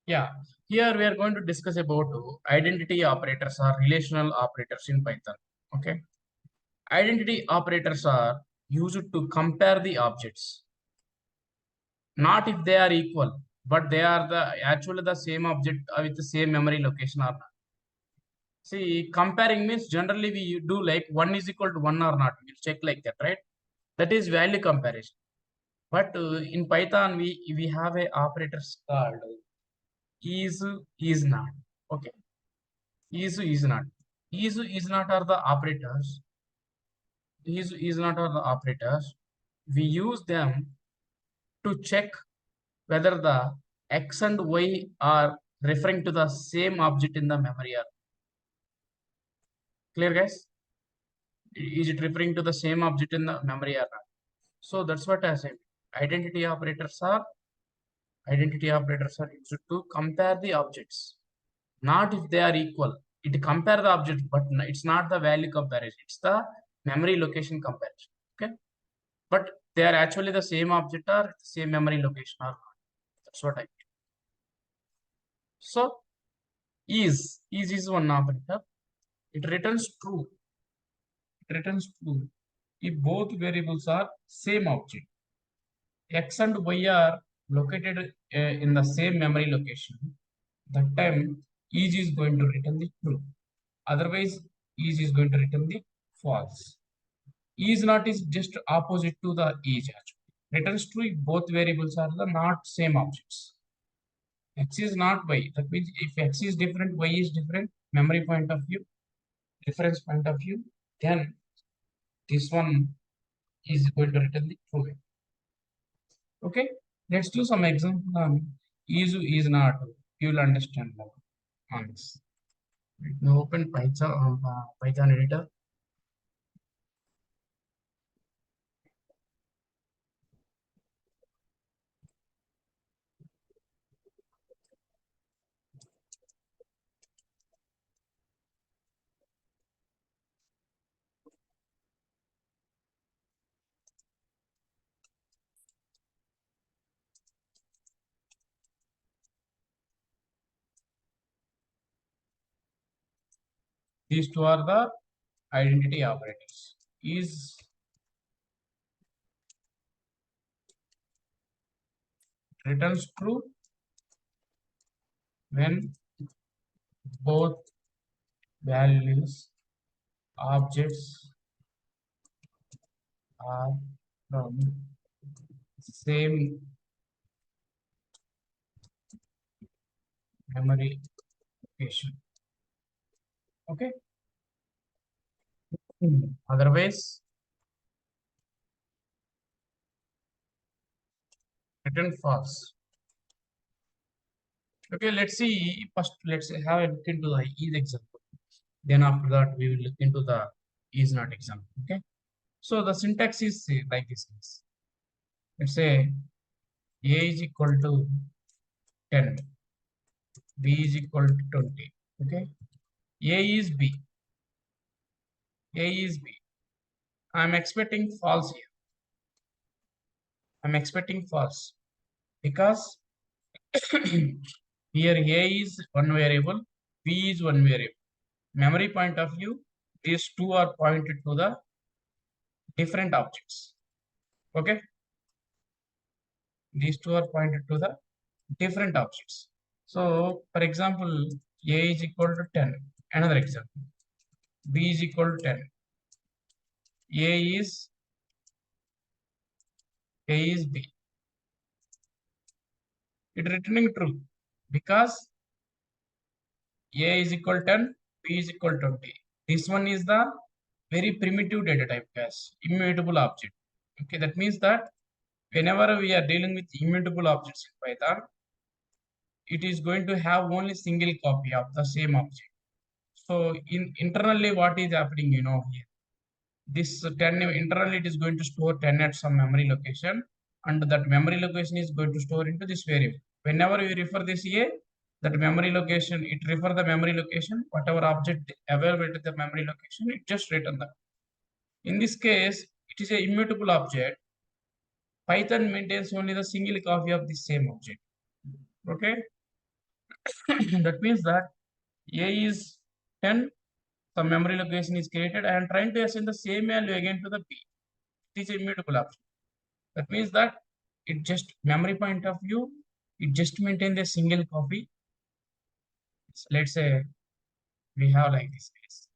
Yeah, here we are going to discuss about identity operators or relational operators in Python. Okay, identity operators are used to compare the objects, not if they are equal, but they are the actually the same object with the same memory location or not. See, comparing means generally we do like one is equal to one or not. We'll check like that, right? That is value comparison. But in Python, we have a operators called is not. Okay, is not. Is not are the operators. Is not are the operators. We use them to check whether the x and y are referring to the same object in the memory. Clear, guys? Is it referring to the same object in the memory or not? So that's what I said. Identity operators are identity operators are used to compare the objects, not if they are equal. It compare the object, but it's not the value comparison. It's the memory location comparison. Okay, but they are actually the same object or same memory location or not. That's what I mean. So is one operator. It returns true. It returns true if both variables are same object. X and Y are located in the same memory location. That time each is going to return the true. Otherwise, each is going to return the false. Is not is just opposite to the is actually. Returns true if both variables are the not same objects. X is not Y. That means if X is different, Y is different, memory point of view, reference point of view, then this one is going to return the true. Okay, let's do some example on is not. You will understand more on this. Now open Python editor. These two are the identity operators. Is returns true when both values objects are from same memory location. Okay. Otherwise, return false. Okay, let's see. First, let's have a look into the is example. Then after that, we will look into the is not example. Okay. So the syntax is like this. Let's say a is equal to 10, b is equal to 20. Okay. A is b. A is b. I'm expecting false here. I'm expecting false because here A is one variable, B is one variable. Memory point of view, these two are pointed to the different objects. Okay, these two are pointed to the different objects. So, for example, A is equal to 10. Another example, B is equal to 10. A is B. It returning true because A is equal to 10, B is equal to 20. This one is the very primitive data type as immutable object. Okay, that means that whenever we are dealing with immutable objects in Python, it is going to have only single copy of the same object. So internally what is happening, here, this 10 internally it is going to store 10 at some memory location, and that memory location is going to store into this variable. Whenever you refer this A, that memory location, it refer the memory location, whatever object available at the memory location, it just return that. In this case, it is a immutable object. Python maintains only the single copy of the same object. Okay. That means that A is 10, some memory location is created. I am trying to assign the same value again to the B. It is immutable option. That means that it just memory point of view, it just maintains a single copy. So let's say we have like this case.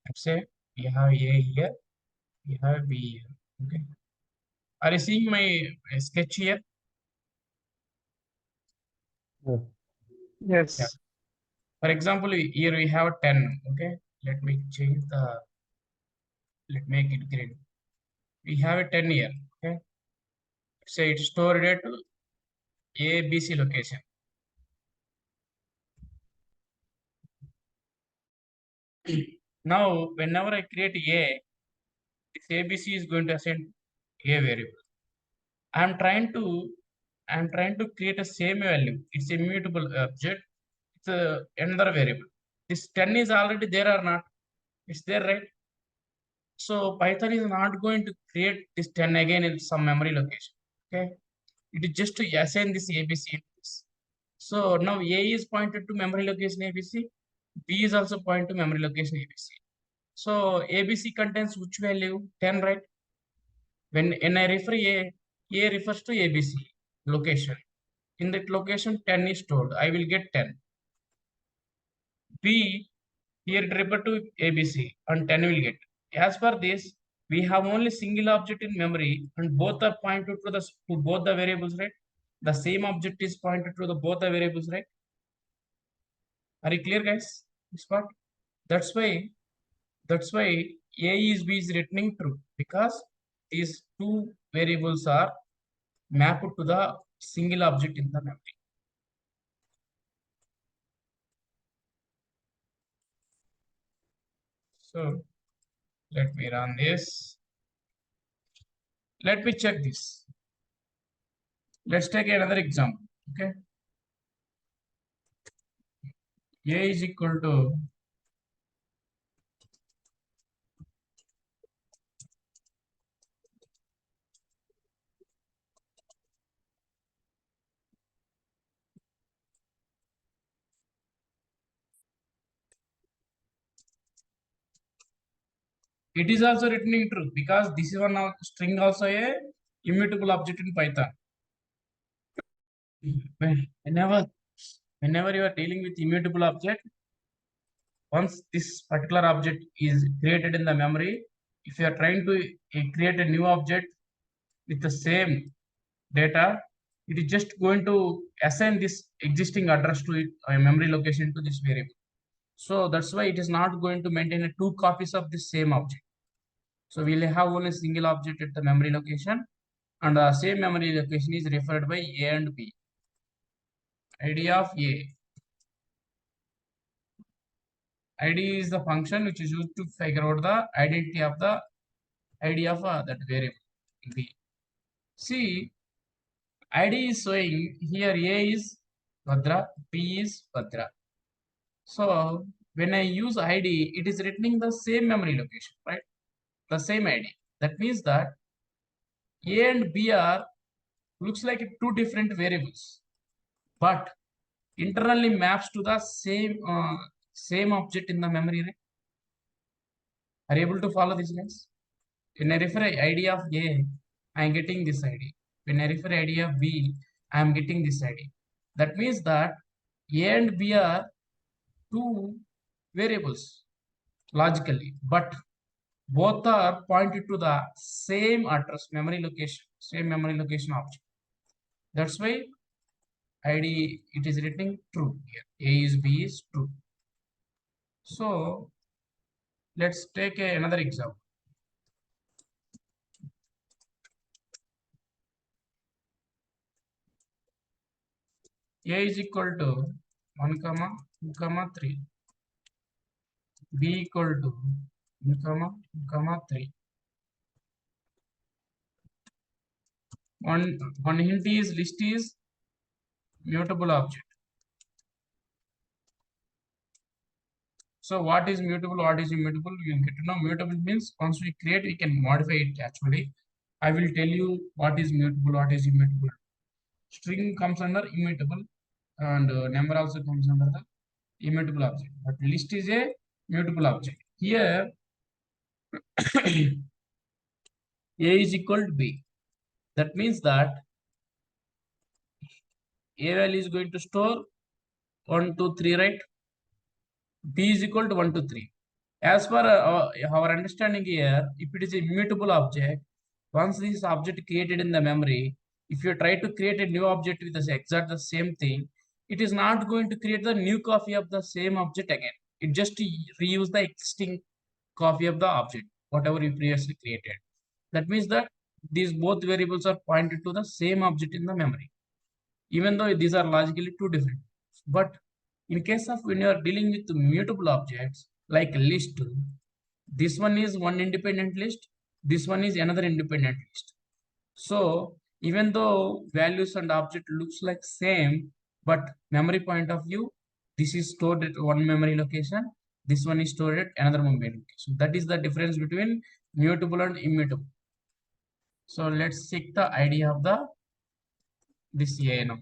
Let's say we have A here, we have B here. Okay. Are you seeing my sketch here? Yeah. Yes. For example, here we have 10. Okay. Let me change the, let make it green. We have a 10 here. Okay. Say it's stored at A, B, C location. Now, whenever I create A, this ABC is going to assign A variable. I'm trying to create a same value. It's a mutable object. It's another variable. This 10 is already there or not? It's there, right? So Python is not going to create this 10 again in some memory location. Okay. It is just to assign this ABC into this. So now A is pointed to memory location ABC. B is also pointed to memory location ABC. So ABC contains which value? 10, right? When I refer A refers to ABC location. In that location, 10 is stored. I will get 10. B here it refer to ABC and 10 will get. As per this, we have only single object in memory and both are pointed to both the variables, right? The same object is pointed to the both the variables, right? Are you clear, guys? This part. That's why A is B is returning true because these two variables are mapped to the single object in the memory. So let me run this. Let me check this. Let's take another example. Okay. A is equal to it is also returning true because this is one of string also a immutable object in Python. Whenever you are dealing with immutable object, once this particular object is created in the memory, if you are trying to create a new object with the same data, it is just going to assign this existing address to it, a memory location to this variable. So that's why it is not going to maintain a two copies of the same object. So we'll have only a single object at the memory location, and the same memory location is referred by A and B. ID of A. ID is the function which is used to figure out the identity of the ID of that variable B. See, ID is showing here A is Bhadra, B is Bhadra. So when I use ID, it is returning the same memory location, right? The same ID. That means that A and B are looks like two different variables, but internally maps to the same object in the memory, right? Are you able to follow this, guys? When I refer ID of A, I am getting this ID. When I refer ID of B, I am getting this ID. That means that A and B are two variables logically, but both are pointed to the same address, same memory location object. That's why ID it is written true here. A is B is true. So let's take another example. A is equal to 1 comma 2 comma 3. B equal to 1 comma 2 comma 3. One hint is list is mutable object. So what is mutable? What is immutable? You will get to know. Mutable means once we create, we can modify it actually. I will tell you what is mutable, what is immutable. String comes under immutable. and number also comes under the immutable object. But list is a mutable object. Here A is equal to B. That means that A value is going to store 1, 2, 3, right? B is equal to 1, 2, 3. As per our understanding here, if it is a immutable object, once this object created in the memory, if you try to create a new object with the exact the same thing, it is not going to create the new copy of the same object again. It just reuse the existing copy of the object, whatever you previously created. That means that these both variables are pointed to the same object in the memory, even though these are logically two different. But in case of when you are dealing with mutable objects like list, this one is one independent list, this one is another independent list. So even though values and object looks like same, but memory point of view, this is stored at one memory location, this one is stored at another memory location. That is the difference between mutable and immutable. So let's check the ID of the this A now.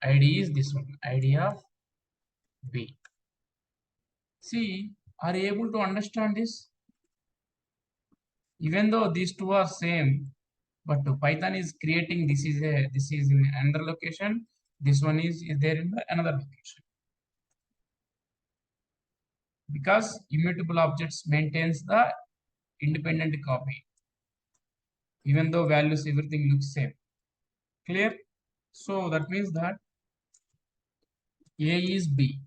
ID is this one, ID of B. See, are you able to understand this? Even though these two are same, but Python is creating this is in another location, this one is there in the another location. Because immutable objects maintains the independent copy, even though values everything looks same. Clear? So that means that A is B.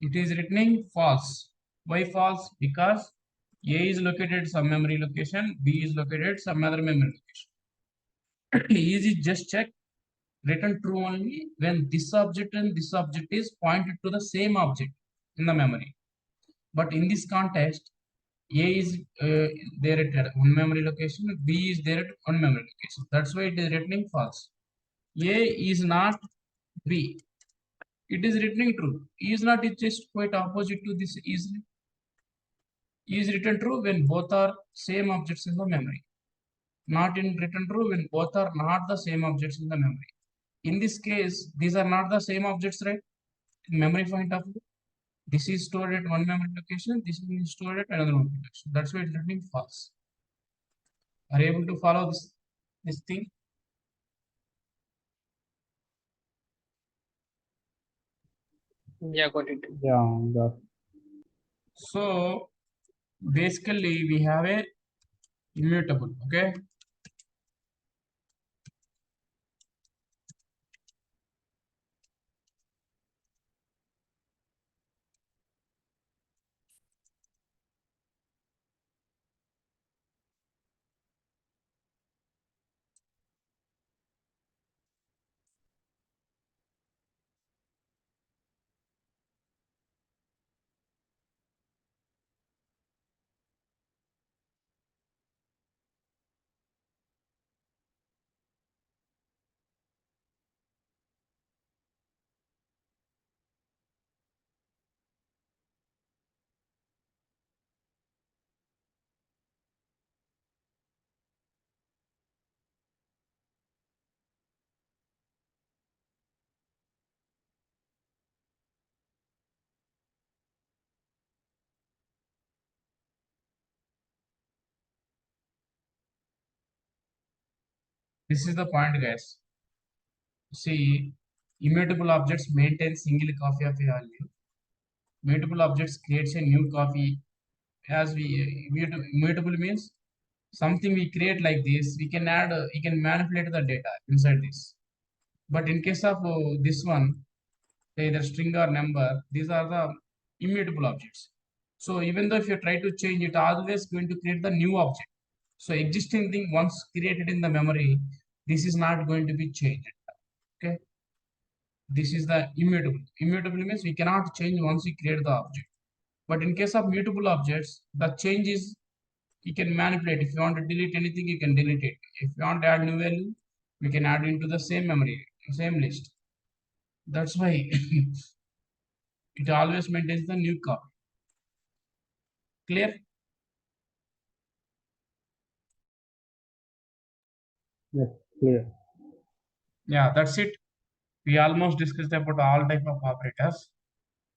It is returning false. Why false? Because A is located at some memory location, B is located at some other memory location. Easy, just check. Return true only when this object and this object is pointed to the same object in the memory. But in this context, A is there at one memory location, B is there at one memory location. That's why it is returning false. A is not B. It is returning true. Is not is just quite opposite to this is written true when both are same objects in the memory. Not in written true when both are not the same objects in the memory. In this case, these are not the same objects, right? In memory point of view, this is stored at one memory location, this is stored at another memory location. That's why it's returning false. Are you able to follow this thing? Yeah, got it. Yeah, So basically we have a immutable, okay? This is the point, guys. See, immutable objects maintain single copy of a value. Mutable objects creates a new copy. As we immutable means something we create like this, we can add, we can manipulate the data inside this. But in case of this one, say either string or number, these are the immutable objects. So even though if you try to change it, always going to create the new object. So existing thing once created in the memory, this is not going to be changed. Okay. This is the immutable. Immutable means we cannot change once we create the object. But in case of mutable objects, the change is you can manipulate. If you want to delete anything, you can delete it. If you want to add new value, you can add into the same memory, same list. That's why it always maintains the new copy. Clear? yes, clear. Yeah, that's it. We almost discussed about all type of operators.